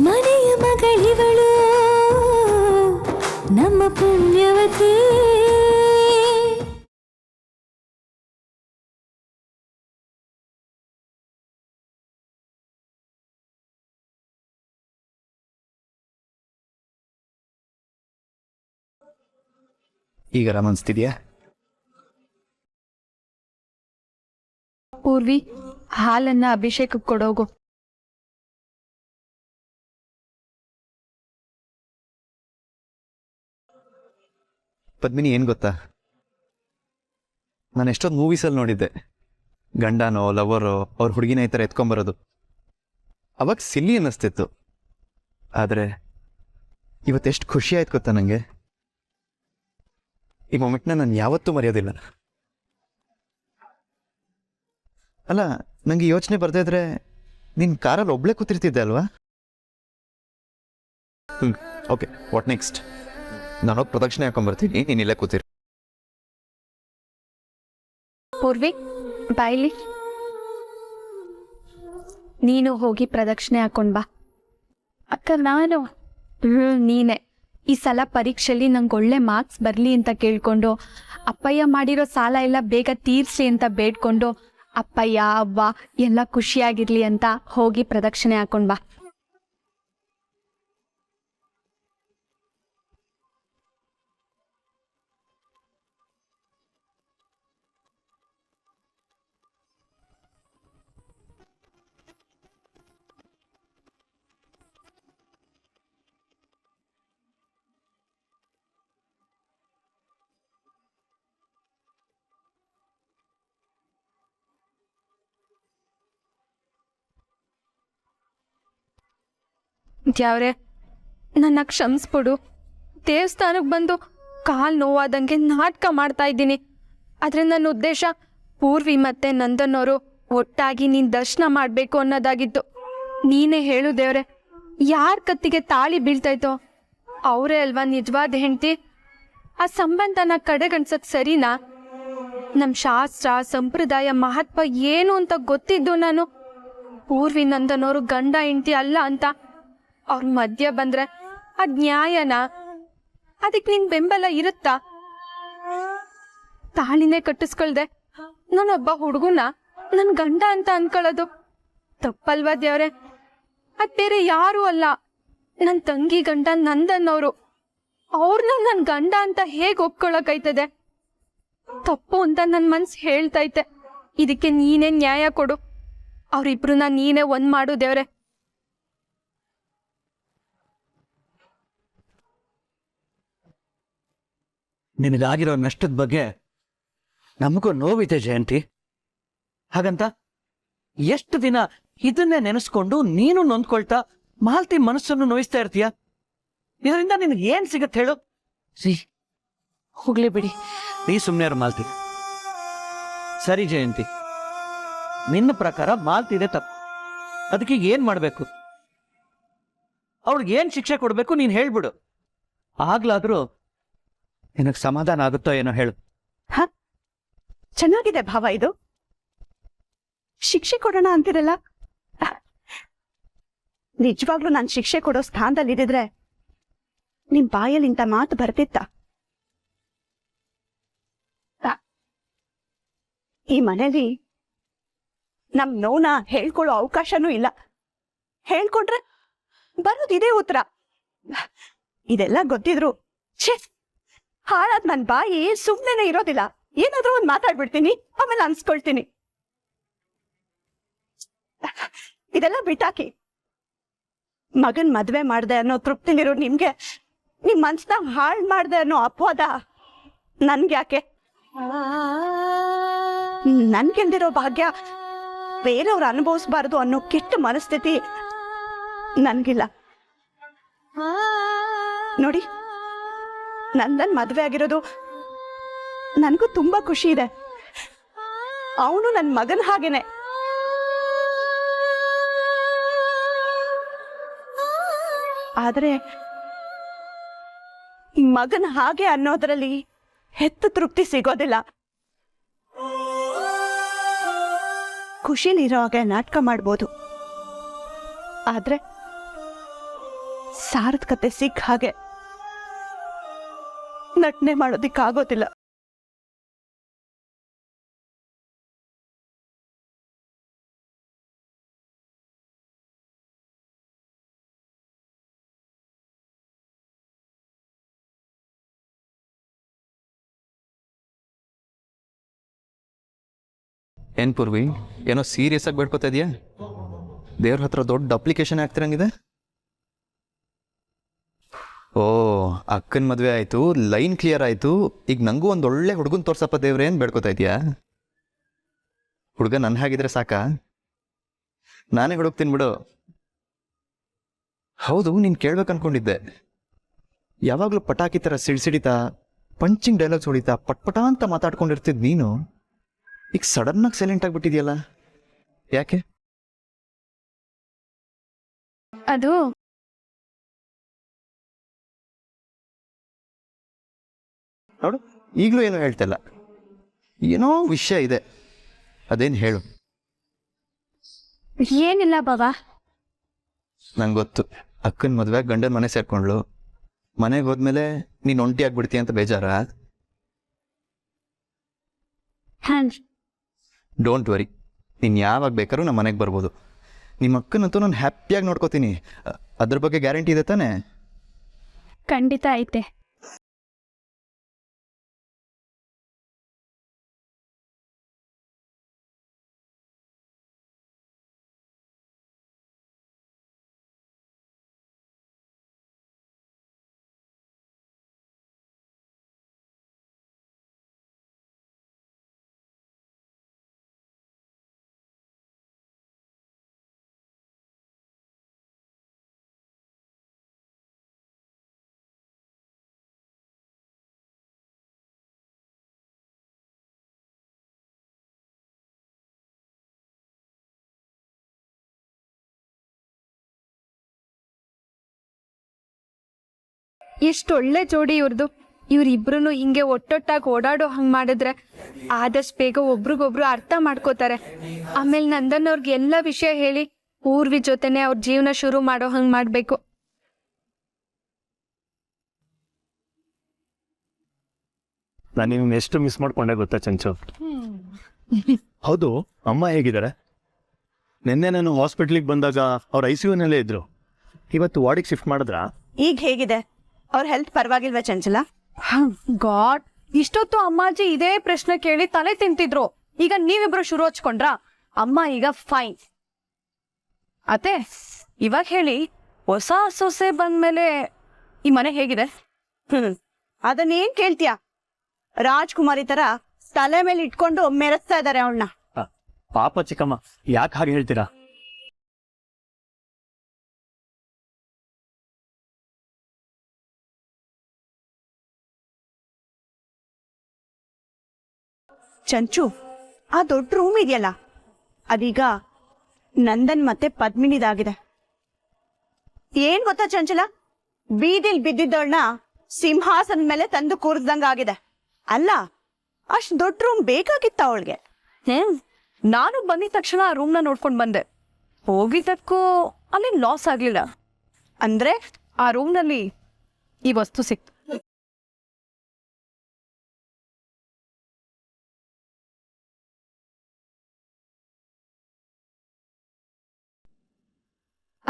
ಮನೆಯ ಮಗಳಿವಳು ನಮ್ಮ ಪುಣ್ಯವತಿ. ಈಗ ಅನಿಸ್ತಿದ್ಯಾ? ಪೂರ್ವಿ, ಹಾಲನ್ನ ಅಭಿಷೇಕಕ್ಕೆ ಕೊಡೋಗು. ಪದ್ಮಿನಿ, ಏನು ಗೊತ್ತಾ, ನಾನು ಎಷ್ಟೊಂದು ಮೂವೀಸಲ್ಲಿ ನೋಡಿದ್ದೆ, ಗಂಡನೋ ಲವರೋ ಅವ್ರ ಹುಡುಗಿನ ಈ ಥರ ಎತ್ಕೊಂಬರೋದು. ಅವಾಗ ಸಿಲ್ಲಿ ಅನ್ನಿಸ್ತಿತ್ತು. ಆದರೆ ಇವತ್ತೆಷ್ಟು ಖುಷಿ ಆಯ್ತು ಗೊತ್ತಾ ನನಗೆ. ಈ ಮೊಮೆಂಟ್ನ ನಾನು ಯಾವತ್ತೂ ಮರೆಯೋದಿಲ್ಲ. ಅಲ್ಲ, ನನಗೆ ಯೋಚನೆ ಬರ್ತಾ ಇದ್ರೆ ನಿನ್ನ ಕಾರಲ್ಲಿ ಒಬ್ಳೆ ಕೂತಿರ್ತಿದ್ದೆ ಅಲ್ವಾ? Okay, what next? ನಾನೋಗಿ ಪ್ರದಕ್ಷಿಣೆ ಹಾಕೊಂಡ್ಬರ್ತೀನಿ, ನೀನು ಇಲ್ಲೇ ಕೂತಿರಿ. ಪೂರ್ವಿ, ಬಾಯ್ಲಿ. ನೀನು ಹೋಗಿ ಪ್ರದಕ್ಷಿಣೆ ಹಾಕೊಂಡ್ ಬಾ. ಅಕ್ಕ, ನಾನು ನೀನೆ ಈ ಸಲ ಪರೀಕ್ಷೆಯಲ್ಲಿ ನಂಗೆ ಒಳ್ಳೆ ಮಾರ್ಕ್ಸ್ ಬರಲಿ ಅಂತ ಕೇಳ್ಕೊಂಡು, ಅಪ್ಪಯ್ಯ ಮಾಡಿರೋ ಸಾಲ ಎಲ್ಲ ಬೇಗ ತೀರ್ಸ್ಲಿ ಅಂತ ಬೇಡ್ಕೊಂಡು, ಅಪ್ಪಯ್ಯ ಅವ್ವ ಎಲ್ಲ ಖುಷಿಯಾಗಿರ್ಲಿ ಅಂತ ಹೋಗಿ ಪ್ರದಕ್ಷಿಣೆ ಹಾಕೊಂಡ್ ಬಾ. ದ್ಯಾವ್ರೆ, ನನ್ನ ಕ್ಷಮಿಸ್ಬಿಡು. ದೇವಸ್ಥಾನಕ್ಕೆ ಬಂದು ಕಾಲು ನೋವಾದಂಗೆ ನಾಟಕ ಮಾಡ್ತಾ ಇದ್ದೀನಿ. ಆದರೆ ನನ್ನ ಉದ್ದೇಶ ಪೂರ್ವಿ ಮತ್ತು ನಂದನವರು ಒಟ್ಟಾಗಿ ನೀನು ದರ್ಶನ ಮಾಡಬೇಕು ಅನ್ನೋದಾಗಿತ್ತು. ನೀನೇ ಹೇಳು ದೇವ್ರೆ, ಯಾರ ಕತ್ತಿಗೆ ತಾಳಿ ಬೀಳ್ತಾಯ್ತೋ ಅವರೇ ಅಲ್ವಾ ನಿಜವಾದ ಹೆಂಡತಿ. ಆ ಸಂಬಂಧನ ಕಡೆಗಣಿಸೋದು ಸರಿನಾ? ನಮ್ಮ ಶಾಸ್ತ್ರ ಸಂಪ್ರದಾಯ ಮಹತ್ವ ಏನು ಅಂತ ಗೊತ್ತಿದ್ದು ನಾನು ಪೂರ್ವಿ ನಂದನವರು ಗಂಡ ಹೆಂಡತಿ ಅಲ್ಲ ಅಂತ ಅವ್ರ ಮಧ್ಯ ಬಂದ್ರೆ ಅದ್ ನ್ಯಾಯನಾ? ಅದಕ್ಕೆ ನಿನ್ ಬೆಂಬಲ ಇರುತ್ತಾ? ತಾಳಿನೇ ಕಟ್ಟಿಸ್ಕೊಳ್ದೆ ನಾನೊಬ್ಬ ಹುಡುಗನ ನನ್ ಗಂಡ ಅಂತ ಅನ್ಕೊಳ್ಳೋದು ತಪ್ಪಲ್ವಾ ದೇವ್ರೆ? ಅದ್ ಬೇರೆ ಯಾರು ಅಲ್ಲ, ನನ್ ತಂಗಿ ಗಂಡ ನಂದನ್ನವರು. ಅವ್ರನ್ನ ನನ್ ಗಂಡ ಅಂತ ಹೇಗ್ ಒಪ್ಕೊಳಕೈತದೆ? ತಪ್ಪು ಅಂತ ನನ್ ಮನ್ಸು ಹೇಳ್ತೈತೆ. ಇದಕ್ಕೆ ನೀನೇ ನ್ಯಾಯ ಕೊಡು. ಅವ್ರಿಬ್ರನ್ನ ನೀನೇ ಒಂದ್ ಮಾಡು ದೇವ್ರೆ. ನಿನಗಾಗಿರೋ ನಷ್ಟದ ಬಗ್ಗೆ ನಮಗೂ ನೋವಿದೆ ಜಯಂತಿ. ಹಾಗಂತ ಎಷ್ಟು ದಿನ ಇದನ್ನೇ ನೆನೆಸ್ಕೊಂಡು ನೀನು ನೊಂದ್ಕೊಳ್ತಾ ಮಾಲ್ತಿ ಮನಸ್ಸನ್ನು ನೋಯಿಸ್ತಾ ಇರ್ತೀಯ? ಇದರಿಂದ ನಿನಗೆ ಏನ್ ಸಿಗತ್ತೆ ಹೇಳು? ಹೋಗ್ಲಿ ಬಿಡಿ, ನೀ ಸುಮ್ಮನೆ ಮಾಲ್ತಿ. ಸರಿ ಜಯಂತಿ, ನಿನ್ನ ಪ್ರಕಾರ ಮಾಲ್ತಿ ಇದೆ ತಪ್ಪು. ಅದಕ್ಕೆ ಏನ್ ಮಾಡ್ಬೇಕು? ಅವ್ಳಿಗೆ ಏನ್ ಶಿಕ್ಷೆ ಕೊಡ್ಬೇಕು ನೀನ್ ಹೇಳ್ಬಿಡು. ಆಗ್ಲಾದ್ರೂ ನಿನಗೆ ಸಮಾಧಾನ ಆಗುತ್ತೋ ಏನೋ ಹೇಳು. ಚೆನ್ನಾಗಿದೆ ಭಾವ. ಇದು ಶಿಕ್ಷೆ ಕೊಡೋಣ ಅಂತಿರಲ್ಲ. ನಿಜವಾಗ್ಲೂ ನಾನು ಶಿಕ್ಷೆ ಕೊಡೋ ಸ್ಥಾನದಲ್ಲಿ ಇದ್ದಿದ್ರೆ ನಿಮ್ ಬಾಯಲ್ಲಿ ಇಂಥ ಮಾತು ಬರ್ತಿತ್ತ? ಈ ಮನೇಲಿ ನಮ್ ನೋನ ಹೇಳ್ಕೊಳ್ಳೋ ಅವಕಾಶನೂ ಇಲ್ಲ. ಹೇಳ್ಕೊಂಡ್ರೆ ಬರೋದು ಇದೇ ಉತ್ತರ. ಇದೆಲ್ಲ ಗೊತ್ತಿದ್ರು ಹಾಳಾದ್ ನನ್ ಬಾಯಿ ಸುಮ್ನೆ ಇರೋದಿಲ್ಲ. ಏನಾದ್ರೂ ಒಂದ್ ಮಾತಾಡ್ಬಿಡ್ತೀನಿ, ಆಮೇಲೆ ಅನ್ಸ್ಕೊಳ್ತೀನಿ. ಇದೆಲ್ಲ ಬಿಟ್ಟಾಕಿ ಮಗನ್ ಮದ್ವೆ ಮಾಡ್ದೆ ಅನ್ನೋ ತೃಪ್ತಿಲಿರೋ ನಿಮ್ಗೆ ನಿಮ್ ಮನ್ಸ್ನ ಹಾಳ್ ಮಾಡ್ದೆ ಅನ್ನೋ ಅಪವಾದ ನನ್ಗ್ಯಾಕೆ? ನನ್ಗೆಲ್ದಿರೋ ಭಾಗ್ಯ ಬೇರೆಯವ್ರು ಅನುಭವಿಸ್ಬಾರ್ದು ಅನ್ನೋ ಕೆಟ್ಟ ಮನಸ್ಥಿತಿ ನನ್ಗಿಲ್ಲ. ನೋಡಿ, ನನ್ ಮದ್ವೆ ಆಗಿರೋದು ನನ್ಗೂ ತುಂಬಾ ಖುಷಿ ಇದೆ. ಅವನು ನನ್ ಮಗನ್ ಹಾಗೇನೆ. ಆದ್ರೆ ಮಗನ್ ಹಾಗೆ ಅನ್ನೋದ್ರಲ್ಲಿ ಹೆತ್ತ ತೃಪ್ತಿ ಸಿಗೋದಿಲ್ಲ. ಖುಷಿಲಿರೋ ಹಾಗೆ ನಾಟಕ ಮಾಡ್ಬೋದು, ಆದ್ರೆ ಸಾರ್ಥಕತೆ ಸಿಕ್ಕ ಹಾಗೆ ನಟನೆ ಮಾಡೋದಿಕ್ಕಾಗೋದಿಲ್ಲ. ಏನ್ ಪೂರ್ವಿ, ಏನೋ ಸೀರಿಯಸ್ ಆಗಿ ಬೇಡ್ಕೋತಾ ಇದೆಯಾ? ದೇವ್ರ ಹತ್ರ ದೊಡ್ಡ ಅಪ್ಲಿಕೇಶನ್ ಆಗ್ತಿರಂಗಿದೆ. ಓ, ಅಕ್ಕನ ಮದುವೆ ಆಯಿತು, ಲೈನ್ ಕ್ಲಿಯರ್ ಆಯಿತು, ಈಗ ನನಗೂ ಒಂದು ಒಳ್ಳೆ ಹುಡುಗನ್ ತೋರ್ಸಪ್ಪ ದೇವ್ರೆ ಏನು ಬೇಡ್ಕೋತಾ ಇದೆಯಾ? ಹುಡುಗ ನನ್ನ ಹಾಗಿದ್ರೆ ಸಾಕಾ? ನಾನೇ ಹುಡುಕ್ತೀನಿ ಬಿಡು. ಹೌದು, ನೀನು ಕೇಳ್ಬೇಕು ಅನ್ಕೊಂಡಿದ್ದೆ. ಯಾವಾಗಲೂ ಪಟಾಕಿ ಥರ ಸಿಡಿಸಿಡಿತಾ ಪಂಚಿಂಗ್ ಡೈಲಾಗ್ಸ್ ಹೊಡಿತಾ ಪಟ್ಪಟ ಅಂತ ಮಾತಾಡ್ಕೊಂಡಿರ್ತಿದ್ ನೀನು ಈಗ ಸಡನ್ನಾಗಿ ಸೈಲೆಂಟ್ ಆಗಿಬಿಟ್ಟಿದ್ಯಲ್ಲ, ಯಾಕೆ? ಅದು ನೋಡು, ಈಗಲೂ ಏನೋ ಹೇಳ್ತಿಲ್ಲ. ಏನೋ ವಿಷಯ ಇದೆ, ಅದೇನು ಹೇಳು. ಏನಿಲ್ಲ ಬಾಬಾ. ನಂಗೆ ಗೊತ್ತು, ಅಕ್ಕನ ಮದುವೆ ಗಂಡನ ಮನೆ ಸೇರ್ಕೊಂಡ್ಳು. ಮನೆಗೆ ಹೋದ್ಮೇಲೆ ನೀನು ಒಂಟಿ ಆಗ್ಬಿಡ್ತೀಯ ಅಂತ ಬೇಜಾರ? ಡೋಂಟ್ ವರಿ, ನೀನು ಯಾವಾಗ ಬೇಕಾದ್ರೂ ನಮ್ಮ ಮನೆಗೆ ಬರ್ಬೋದು. ನಿಮ್ಮ ಅಕ್ಕನಂತೂ ನಾನು ಹ್ಯಾಪಿಯಾಗಿ ನೋಡ್ಕೋತೀನಿ. ಅದ್ರ ಬಗ್ಗೆ ಗ್ಯಾರಂಟಿ ಇದೆ ತಾನೇ? ಖಂಡಿತ ಐತೆ. ಎಷ್ಟು ಒಳ್ಳೆ ಜೋಡಿ ಇವ್ರದ್ದು. ಇವ್ರಿಬ್ರು ಹಿಂಗೆ ಒಟ್ಟೊಟ್ಟಾಗಿ ಓಡಾಡೋ ಹಂಗೆ ಮಾಡಿದ್ರೆ ಆದಷ್ಟು ಬೇಗ ಒಬ್ರಿಗೊಬ್ರು ಅರ್ಥ ಮಾಡ್ಕೋತಾರೆ. ಆಮೇಲೆ ನಂದನ್ ಅವ್ರಿಗೆ ಎಲ್ಲ ವಿಷಯ ಹೇಳಿ ಊರ್ವಿ ಜೊತೆನೆ ಅವ್ರ ಜೀವನ ಶುರು ಮಾಡೋ ಹಂಗೆ ಮಾಡಬೇಕು. ನಾನು ನಿನ್ನ ಎಷ್ಟು ಮಿಸ್ ಮಾಡ್ಕೊಂಡೆ ಗೊತ್ತಾ ಚಂಚು? ಹೌದು, ಅಮ್ಮ ಹೇಗಿದ್ದಾರೆ? ನಿನ್ನೆ ನಾನು ಹಾಸ್ಪಿಟ್ಲಿಗೆ ಬಂದಾಗ ಅವ್ರು ICU-ನಲ್ಲೇ ಇದ್ರು. ಇವತ್ತು ವಾರ್ಡಿಗೆ ಶಿಫ್ಟ್ ಮಾಡಿದ್ರಾ? ಈಗ ಹೇಗಿದೆ? ಅವ್ರ ಹೆಲ್ತ್ ಪರವಾಗಿಲ್ವಾ ಚಂಚಲ? ಗಾಡ್, ಇಷ್ಟೊತ್ತು ಅಮ್ಮಾಜಿ ಇದೇ ಪ್ರಶ್ನೆ ಕೇಳಿ ತಲೆ ತಿಂತಿದ್ರು. ಈಗ ನೀವಿಬ್ರು ಶುರು ಹಚ್ಕೊಂಡ್ರಾ? ಅಮ್ಮ ಈಗ ಫೈನ್. ಅತ್ತೆ, ಇವಾಗ ಹೇಳಿ, ಹೊಸ ಸೊಸೆ ಬಂದ್ಮೇಲೆ ಈ ಮನೆ ಹೇಗಿದೆ? ಅದನ್ನೇನ್ ಕೇಳ್ತೀಯ? ರಾಜ್ಕುಮಾರಿ ತರ ತಲೆ ಮೇಲೆ ಇಟ್ಕೊಂಡು ಮೆರೆಸ್ತಾ ಇದಾರೆ ಅವಳನ್ನ. ಪಾಪ ಚಿಕ್ಕಮ್ಮ, ಯಾಕೆ ಹಾಗೆ ಹೇಳ್ತೀರಾ? ಚಂಚು, ಆ ದೊಡ್ಡ ರೂಮ್ ಇದೆಯಲ್ಲ, ಅದೀಗ ನಂದನ್ ಮತ್ತೆ ಪದ್ಮಿನಿದಾಗಿದೆ. ಏನ್ ಗೊತ್ತಾ ಚಂಚಲ, ಬೀದಿಲ್ ಬಿದ್ದಿದ್ದವಳನ್ನ ಸಿಂಹಾಸನ ಮೇಲೆ ತಂದು ಕೂರಿಸ್ದಂಗ ಆಗಿದೆ. ಅಲ್ಲ, ಅಷ್ಟ್ ದೊಡ್ಡ ರೂಮ್ ಬೇಕಾಗಿತ್ತ ಅವಳಿಗೆ? ನಾನು ಬಂದಿದ ತಕ್ಷಣ ಆ ರೂಮ್ನ ನೋಡ್ಕೊಂಡು ಬಂದೆ. ಹೋಗಿದ್ದಕ್ಕೂ ಅಲ್ಲಿ ಲಾಸ್ ಆಗ್ಲಿಲ್ಲ. ಅಂದ್ರೆ ಆ ರೂಮ್ನಲ್ಲಿ ಈ ವಸ್ತು ಸಿಕ್ತು.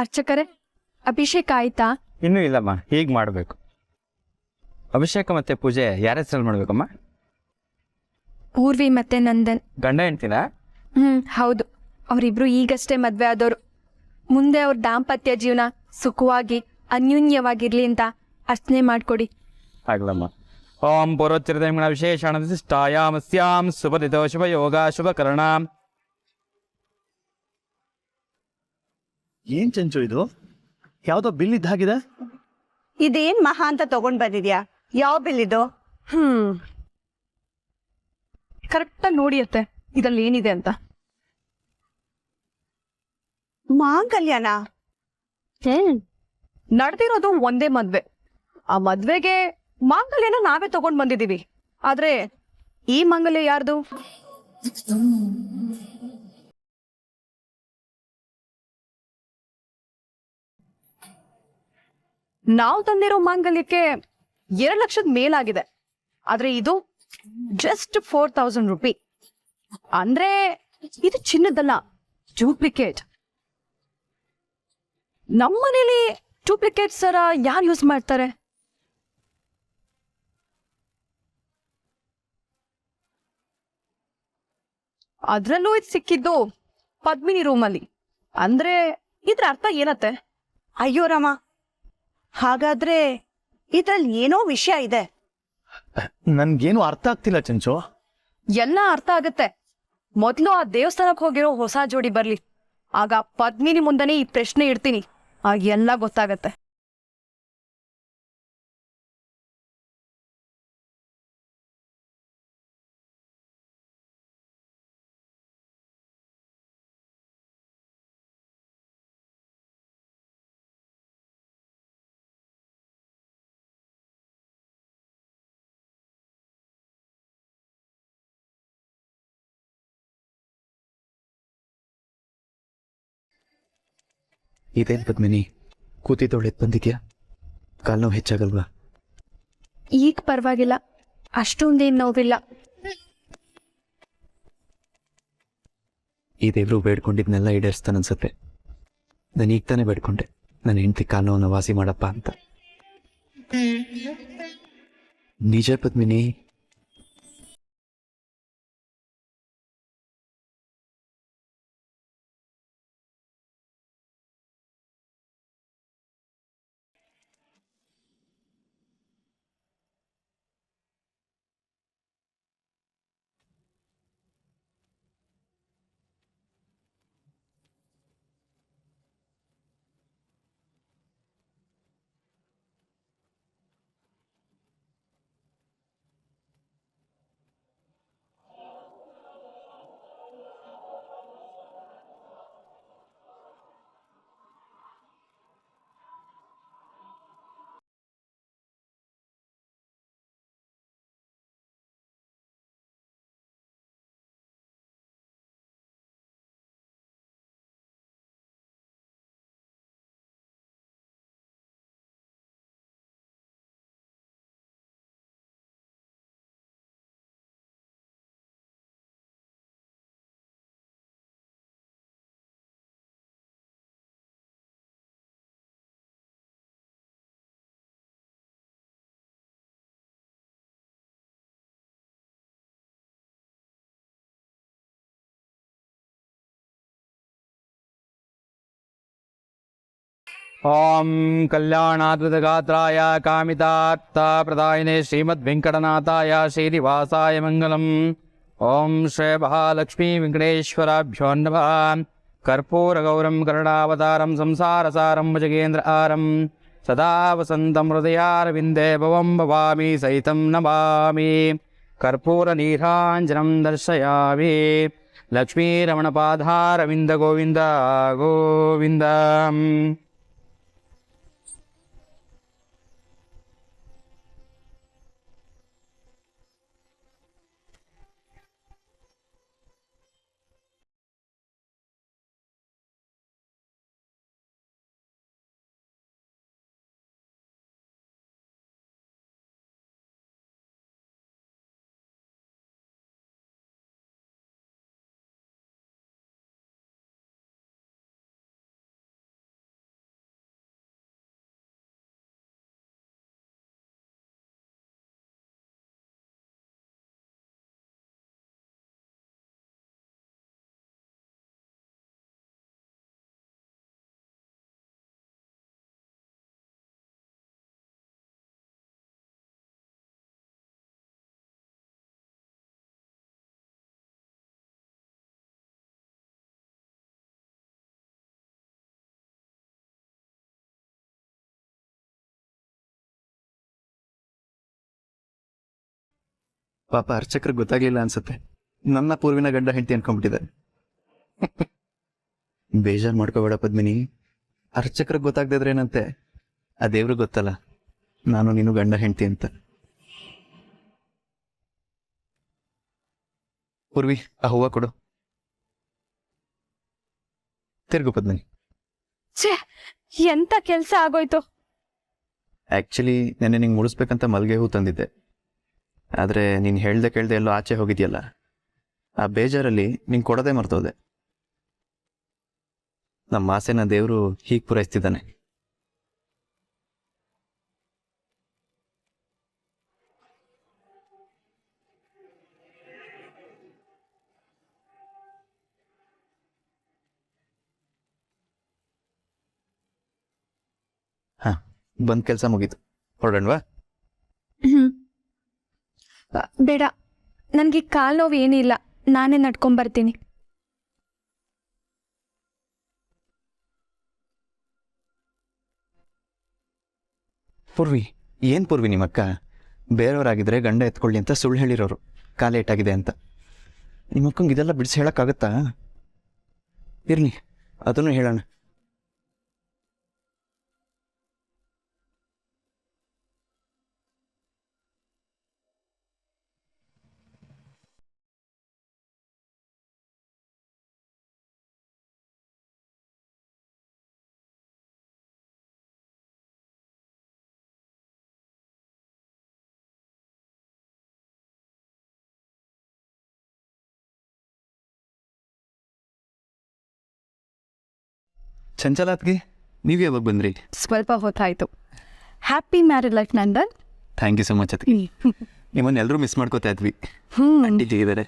ಅರ್ಚಕರೇ, ಅಭಿಷೇಕ ಆಯ್ತಾ? ಇನ್ನೂ ಇಲ್ಲಮ್ಮ, ಹೀಗೆ ಮಾಡಬೇಕು. ಅಭಿಷೇಕ ಮತ್ತೆ ಪೂಜೆ ಯಾರ ಹೆಸರಲ್ಲಿ ಮಾಡಬೇಕಮ್ಮ? ಪೂರ್ವಿ ಮತ್ತೆ ನಂದನ್. ಗಂಡ ಹೆಂಡ್ತಿನಾ? ಹೌದು. ಅವರಿಬ್ರು ಈಗಷ್ಟೇ ಮದ್ವೆ ಆದವರು. ಮುಂದೆ ಅವ್ರ ದಾಂಪತ್ಯ ಜೀವನ ಸುಖವಾಗಿ ಅನ್ಯೂನ್ಯವಾಗಿರ್ಲಿ ಅಂತ ಅರ್ಚನೆ ಮಾಡ್ಕೊಡಿ. ಆಗ್ಲಮ್ಮ. ಓಂ ಪೂರ್ವೋಚ್ಚರದೈಮಣ ವಿಶೇಷಣ ವಿಶಿಷ್ಟಾಯಾಮಸ್ಯಾಂ ಸುಪದಿತೋ ಶುಭ ಯೋಗ ಶುಭ ಕರ್ಣ. ಏನ್ ಚಂಚು ಇದು? ಯಾವ್ದೋ ಬಿಲ್ ಇದ್ದಾಗಿದೆ. ಇದೇನ್ ಮಹಾ ಅಂತ ತಗೊಂಡ್ ಬಂದಿದ್ಯಾ? ಯಾವ ಬಿಲ್ ಇದು? ಕರೆಕ್ಟಾಗಿ ನೋಡಿಯತ್ತೆ ಇದ್ರಲ್ಲಿ ಏನಿದೆ ಅಂತ. ಮಾಂಗಲ್ಯನಾ? ನಡೆದಿರೋದು ಒಂದೇ ಮದ್ವೆ. ಆ ಮದ್ವೆಗೆ ಮಾಂಗಲ್ಯನ ನಾವೇ ತಗೊಂಡ್ ಬಂದಿದೀವಿ. ಆದ್ರೆ ಈ ಮಾಂಗಲ್ಯ ಯಾರ್ದು? ನಾವು ತಂದಿರೋ ಮಾಂಗಲ್ಯಕ್ಕೆ 2 ಲಕ್ಷದ ಮೇಲಾಗಿದೆ. ಆದ್ರೆ ಇದು ಜಸ್ಟ್ 4000 ರೂಪಿ. ಅಂದ್ರೆ ಇದು ಚಿನ್ನದಲ್ಲ, ಡೂಪ್ಲಿಕೇಟ್. ನಮ್ಮನೇಲಿ ಡೂಪ್ಲಿಕೇಟ್ ಸರ ಯಾರು ಯೂಸ್ ಮಾಡ್ತಾರೆ? ಅದ್ರಲ್ಲೂ ಇದು ಸಿಕ್ಕಿದ್ದು ಪದ್ಮಿನಿ ರೂಮಲ್ಲಿ. ಅಂದ್ರೆ ಇದ್ರ ಅರ್ಥ ಏನತ್ತೆ? ಅಯ್ಯೋ ರಾಮ, ಹಾಗಾದ್ರೆ ಇದ್ರಲ್ಲಿ ಏನೋ ವಿಷಯ ಇದೆ. ನನ್ಗೇನು ಅರ್ಥ ಆಗ್ತಿಲ್ಲ ಚಂಚು. ಎಲ್ಲ ಅರ್ಥ ಆಗತ್ತೆ. ಮೊದ್ಲು ಆ ದೇವಸ್ಥಾನಕ್ಕೆ ಹೋಗಿರೋ ಹೊಸ ಜೋಡಿ ಬರ್ಲಿ, ಆಗ ಪದ್ಮಿನಿ ಮುಂದನೆ ಈ ಪ್ರಶ್ನೆ ಇಡ್ತೀನಿ, ಆಗ ಎಲ್ಲ ಗೊತ್ತಾಗತ್ತೆ. ಇದೇನು ಪದ್ಮಿನಿ, ಕೂತಿದ್ದೊಳ್ಳೆದ್ ಬಂದಿದ್ಯಾ? ಕಾಲು ನೋವು ಹೆಚ್ಚಾಗಲ್ವಾ? ಈಗ ಪರವಾಗಿಲ್ಲ, ಅಷ್ಟೊಂದೇನು ನೋವಿಲ್ಲ. ಈ ದೇವ್ರು ಬೇಡ್ಕೊಂಡಿದ್ನೆಲ್ಲ ಈಡೇರಿಸ್ತಾನನ್ಸತ್ತೆ. ನಾನು ಈಗ ತಾನೇ ಬೇಡ್ಕೊಂಡೆ, ನನ್ನ ಹೆಂಡತಿ ಕಾಲು ನೋವನ್ನ ವಾಸಿ ಮಾಡಪ್ಪ ಅಂತ. ನಿಜ ಪದ್ಮಿನಿ. ಓಂ ಕಲ್ಯಾಣಾದ್ಭುತಗಾತ್ರಾಯ ಕಾಮಿತಾರ್ಥಪ್ರದಾಯಿನೇ ಶ್ರೀಮದ್ವೆಂಕಟನಾಥಾಯ ಶ್ರೀನಿವಾಸಾಯ ಮಂಗಲಂ. ಓಂ ಶ್ರೀ ಮಹಾಲಕ್ಷ್ಮೀ ವೆಂಕಟೇಶ್ವರಾಭ್ಯೋ ನಮಃ. ಕರ್ಪೂರಗೌರಂ ಕರುಣಾವತಾರಂ ಸಂಸಾರಸಾರಂ ಭುಜಗೇಂದ್ರ ಆರಂ ಸದಾ ವಸಂತಂ ಹೃದಯಾರವಿಂದೇ ಭವಂ ಭವಾಮಿ ಸಹಿತಂ ನಮಾಮಿ. ಕರ್ಪೂರನೀರಾಂಜನಂ ದರ್ಶಯಾಮಿ. ಲಕ್ಷ್ಮೀರಮಣಪಾದಾರವಿಂದ ಗೋವಿಂದ ಗೋವಿಂದ. ಪಾಪ ಅರ್ಚಕ್ರಿಗೆ ಗೊತ್ತಾಗ್ಲಿಲ್ಲ ಅನ್ಸುತ್ತೆ, ನನ್ನ ಪೂರ್ವಿನ ಗಂಡ ಹೆಂಡತಿ ಅನ್ಕೊಂಡ್ಬಿಟ್ಟಿದ್ದಾರೆ. ಬೇಜಾರು ಮಾಡ್ಕೋಬೇಡ ಪದ್ಮಿನಿ, ಅರ್ಚಕ್ರಿಗೆ ಗೊತ್ತಾಗ್ದಿದ್ರೆ ಏನಂತೆ, ಆ ದೇವ್ರಿಗೆ ಗೊತ್ತಲ್ಲ ನಾನು ನೀನು ಗಂಡ ಹೆಂಡತಿ ಅಂತ. ಪೂರ್ವಿ, ಆ ಹೂವ ಕೊಡು. ತಿರ್ಗು ಪದ್ಮಿನಿ. ಛೇ, ಎಂತ ಕೆಲಸ ಆಗೋಯ್ತು. ಆ್ಯಕ್ಚುಲಿ ನೆನ್ನೆ ನಿಂಗೆ ಮುಡಿಸ್ಬೇಕಂತ ಮಲ್ಲಿಗೆ ಹೂ ತಂದಿದ್ದೆ, ಆದರೆ ನೀನು ಹೇಳ್ದೆ ಕೇಳ್ದೆ ಎಲ್ಲೋ ಆಚೆ ಹೋಗಿದ್ಯಲ್ಲ, ಆ ಬೇಜಾರಲ್ಲಿ ನಿಂಗೆ ಕೊಡೋದೇ ಮರ್ತೋದೆ. ನಮ್ಮ ಆಸೆನ ದೇವರು ಹೀಗೆ ಪೂರೈಸ್ತಿದ್ದಾನೆ. ಹಾಂ, ಬಂದ್ ಕೆಲಸ ಮುಗೀತು, ಹೊರಡೋಣವಾ? ಬೇಡ, ನನಗೆ ಕಾಲು ನೋವು ಏನಿಲ್ಲ, ನಾನೇ ನಡ್ಕೊಂಬರ್ತೀನಿ. ಪೂರ್ವಿ, ಏನು ಪೂರ್ವಿ ನಿಮ್ಮಕ್ಕ? ಬೇರೆಯವರಾಗಿದ್ದರೆ ಗಂಡ ಎತ್ಕೊಳ್ಳಿ ಅಂತ ಸುಳ್ಳು ಹೇಳಿರೋರು, ಕಾಲು ಏಟಾಗಿದೆ ಅಂತ. ನಿಮ್ಮಕ್ಕಂಗೆ ಇದೆಲ್ಲ ಬಿಡಿಸಿ ಹೇಳೋಕ್ಕಾಗತ್ತಾ? ಇರಲಿ, ಅದನ್ನು ಹೇಳೋಣ. ಚಂಚಲಾತ್ಗೆ ನೀವು ಯಾವಾಗ ಬಂದ್ರಿ? ಸ್ವಲ್ಪ ಹೊತ್ತಾಯ್ತು. Happy married life Nandan. Thank you so much ಅದಕ್ಕೆ. ನಿಮ್ಮನ್ನ ಎಲ್ಲರೂ ಮಿಸ್ ಮಾಡ್ಕೋತಾ ಇದ್ವಿ. ಅಂಟಿಜಿ ಇದ್ದಾರೆ.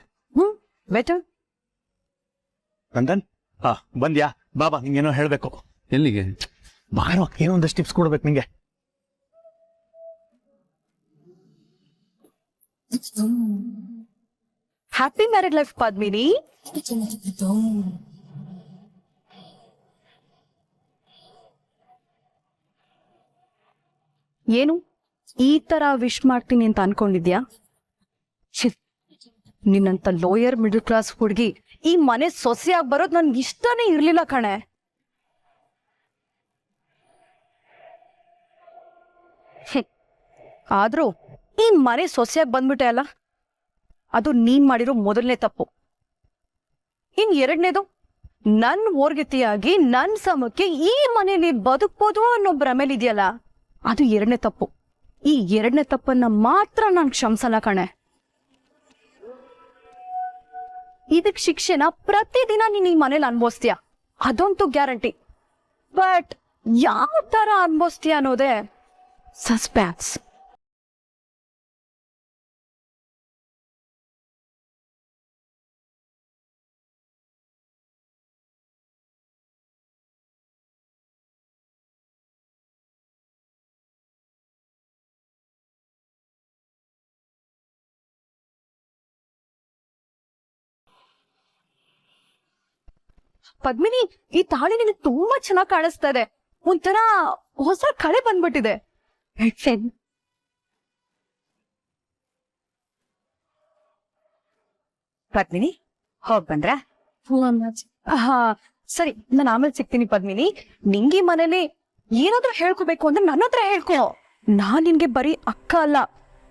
ಬೆಟರ್. ನಂದನ್, ಬಂದ್ಯಾ? ಬಾಬಾ, ನಿಂಗೇನೋ ಹೇಳಬೇಕು. ಎಲ್ಲಿಗೆ? ಬಾರೋ, ಏನೋ ಒಂದಷ್ಟು ಟಿಪ್ಸ್ ಕೊಡ್ಬೇಕು ನಿಂಗೆ. Happy married life Padmini. ಏನು ಈ ತರ ವಿಶ್ ಮಾಡ್ತೀನಿ ಅಂತ ಅನ್ಕೊಂಡಿದ್ಯಾ? ನಿನ್ನಂತ ಲೋಯರ್ ಮಿಡಲ್ ಕ್ಲಾಸ್ ಹುಡುಗಿ ಈ ಮನೆ ಸೊಸೆಯಾಗಿ ಬರೋದು ನನ್ಗೆ ಇಷ್ಟನೇ ಇರ್ಲಿಲ್ಲ ಕಣೆ. ಆದ್ರೂ ಈ ಮನೆ ಸೊಸೆಯಾಗಿ ಬಂದ್ಬಿಟ್ಟೆ ಅಲ್ಲ, ಅದು ನೀನ್ ಮಾಡಿರೋ ಮೊದಲನೇ ತಪ್ಪು. ಇನ್ ಎರಡನೇದು, ನನ್ ಓರ್ಗತಿಯಾಗಿ ನನ್ ಸಮಕ್ಕೆ ಈ ಮನೇಲಿ ಬದುಕ್ಬೋದು ಅನ್ನೋ ಭ್ರಮೇಲಿದೆಯಲ್ಲ, ಅದು ಎರಡನೇ ತಪ್ಪು. ಈ ಎರಡನೇ ತಪ್ಪನ್ನ ಮಾತ್ರ ನಾನು ಕ್ಷಮಿಸಲ್ಲ ಕಣೆ. ಇದಕ್ ಶಿಕ್ಷೆನ ಪ್ರತಿದಿನ ನೀನ್ ಈ ಮನೇಲಿ ಅನ್ಭವಿಸ್ತೀಯ, ಅದಂತೂ ಗ್ಯಾರಂಟಿ. ಬಟ್ ಯಾವ ತರ ಅನ್ಭವಿಸ್ತೀಯ ಅನ್ನೋದೇ ಸಸ್ಪೆನ್ಸ್. ಪದ್ಮಿನಿ, ಈ ತಾಳಿ ನಿನಗೆ ತುಂಬಾ ಚೆನ್ನಾಗಿ ಕಾಣಿಸ್ತಾ ಇದೆ. ಒಂಥರ ಹೊಸ ಕಳೆ ಬಂದ್ಬಿಟ್ಟಿದೆ. ಪದ್ಮಿನಿ, ಹೋಗ್ ಬಂದ್ರ? ಹಾ ಸರಿ, ನಾನು ಆಮೇಲೆ ಸಿಗ್ತೀನಿ. ಪದ್ಮಿನಿ, ನಿಂಗೆ ಮನೇಲಿ ಏನಾದ್ರೂ ಹೇಳ್ಕೋಬೇಕು ಅಂದ್ರೆ ನನ್ನ ಹತ್ರ ಹೇಳ್ಕೊ. ನಾನ್ ನಿನ್ಗೆ ಬರೀ ಅಕ್ಕ ಅಲ್ಲ,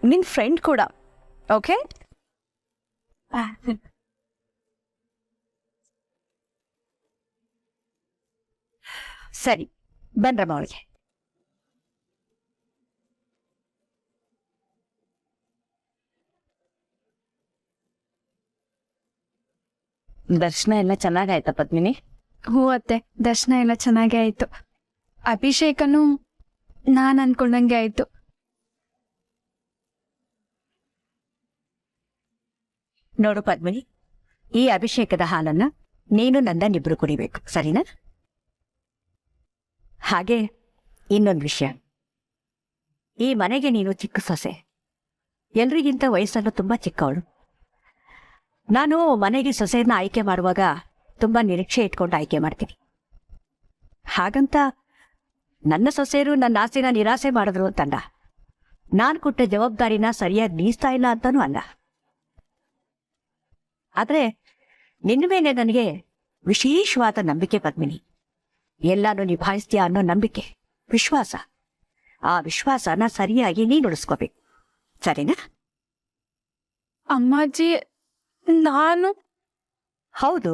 ನಿನ್ ಫ್ರೆಂಡ್ ಕೂಡ. ಓಕೆ? ಸರಿ, ಬನ್ರಮ್ಮ ಅವಳಿಗೆ. ದರ್ಶನ ಎಲ್ಲ ಚೆನ್ನಾಗಾಯ್ತಾ ಪದ್ಮಿನಿ? ಹ್ಞೂ ಅತ್ತೆ, ದರ್ಶನ ಎಲ್ಲ ಚೆನ್ನಾಗೇ ಆಯಿತು. ಅಭಿಷೇಕನೂ ನಾನು ಅನ್ಕೊಂಡಂಗೆ ಆಯಿತು. ನೋಡು ಪದ್ಮಿನಿ, ಈ ಅಭಿಷೇಕದ ಹಾಲನ್ನ ನೀನು ನಂದನಿಬ್ರು ಕುಡಿಬೇಕು, ಸರಿನಾ? ಹಾಗೆ ಇನ್ನೊಂದು ವಿಷಯ, ಈ ಮನೆಗೆ ನೀನು ಚಿಕ್ಕ ಸೊಸೆ, ಎಲ್ರಿಗಿಂತ ವಯಸ್ಸನ್ನು ತುಂಬಾ ಚಿಕ್ಕವಳು. ನಾನು ಮನೆಗೆ ಸೊಸೆಯನ್ನ ಆಯ್ಕೆ ಮಾಡುವಾಗ ತುಂಬಾ ನಿರೀಕ್ಷೆ ಇಟ್ಕೊಂಡು ಆಯ್ಕೆ ಮಾಡ್ತೀನಿ. ಹಾಗಂತ ನನ್ನ ಸೊಸೆಯರು ನನ್ನ ಆಸೆನ ನಿರಾಸೆ ಮಾಡಿದ್ರು ಅಂತಲ್ಲ, ನಾನು ಕೊಟ್ಟ ಜವಾಬ್ದಾರಿನ ಸರಿಯಾಗಿ ನೀಸ್ತಾ ಇಲ್ಲ ಅಂತಾನೂ ಅಲ್ಲ. ಆದ್ರೆ ನಿನ್ನ ಮೇಲೆ ನನಗೆ ವಿಶೇಷವಾದ ನಂಬಿಕೆ ಪದ್ಮಿನಿ. ಎಲ್ಲಾನು ನಿಭಾಯಿಸ್ತೀಯ ಅನ್ನೋ ನಂಬಿಕೆ, ವಿಶ್ವಾಸ. ಆ ವಿಶ್ವಾಸನ ಸರಿಯಾಗಿ ನೀನು ಉಳಿಸ್ಕೋಬೇಕು, ಸರಿನಾ? ಅಮ್ಮಾಜಿ, ನಾನು? ಹೌದು.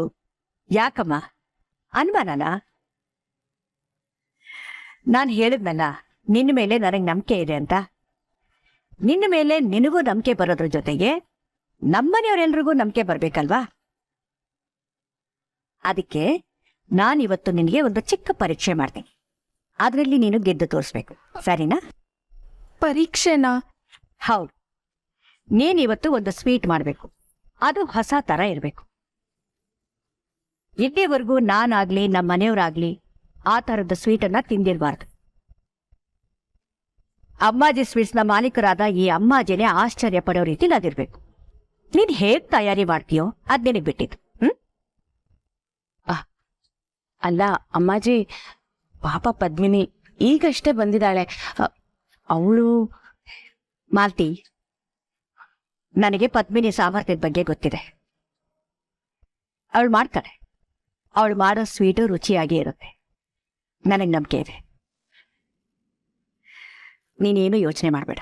ಯಾಕಮ್ಮ ಅನುಮಾನನಾ? ನಾನು ಹೇಳಿದ್ನಲ್ಲ, ನಿನ್ನ ಮೇಲೆ ನನಗೆ ನಂಬಿಕೆ ಇದೆ ಅಂತ. ನಿನ್ನ ಮೇಲೆ ನಿನಗೂ ನಂಬಿಕೆ ಬರೋದ್ರ ಜೊತೆಗೆ ನಮ್ಮನೆಯವರೆಲ್ರಿಗೂ ನಂಬಿಕೆ ಬರ್ಬೇಕಲ್ವಾ? ಅದಕ್ಕೆ ನಾನಿವತ್ತು ನಿನಗೆ ಒಂದು ಚಿಕ್ಕ ಪರೀಕ್ಷೆ ಮಾಡ್ತೀನಿ. ಅದರಲ್ಲಿ ನೀನು ಗೆದ್ದು ತೋರಿಸ್ಬೇಕು, ಸರಿನಾ? ಪರೀಕ್ಷೆನಾ? ಹೌದು. ನೀನಿವತ್ತು ಒಂದು ಸ್ವೀಟ್ ಮಾಡಬೇಕು. ಅದು ಹೊಸ ಥರ ಇರಬೇಕು. ಇಲ್ಲಿವರೆಗೂ ನಾನಾಗ್ಲಿ ನಮ್ಮ ಮನೆಯವರಾಗ್ಲಿ ಆ ಥರದ ಸ್ವೀಟನ್ನು ತಿಂದಿರಬಾರ್ದು. ಅಮ್ಮಾಜಿ ಸ್ವೀಟ್ಸ್ನ ಮಾಲೀಕರಾದ ಈ ಅಮ್ಮಾಜಿನೇ ಆಶ್ಚರ್ಯ ಪಡೋ ರೀತಿಲಿ ಅದಿರ್ಬೇಕು. ನೀನು ಹೇಗೆ ತಯಾರಿ ಮಾಡ್ತೀಯೋ ಅದು ನಿನಗೆ ಬಿಟ್ಟಿದ್ದು. ಅಲ್ಲ ಅಮ್ಮಾಜಿ, ಪಾಪ ಪದ್ಮಿನಿ ಈಗಷ್ಟೇ ಬಂದಿದ್ದಾಳೆ. ಅವಳು ಮಾಲ್ತಿ, ನನಗೆ ಪದ್ಮಿನಿ ಸಾಮರ್ಥ್ಯದ ಬಗ್ಗೆ ಗೊತ್ತಿದೆ. ಅವಳು ಮಾಡ್ತಾಳೆ. ಅವಳು ಮಾಡೋ ಸ್ವೀಟು ರುಚಿಯಾಗಿ ಇರುತ್ತೆ. ನನಗೆ ನಂಬಿಕೆ ಇದೆ. ನೀನೇನು ಯೋಚನೆ ಮಾಡಬೇಡ.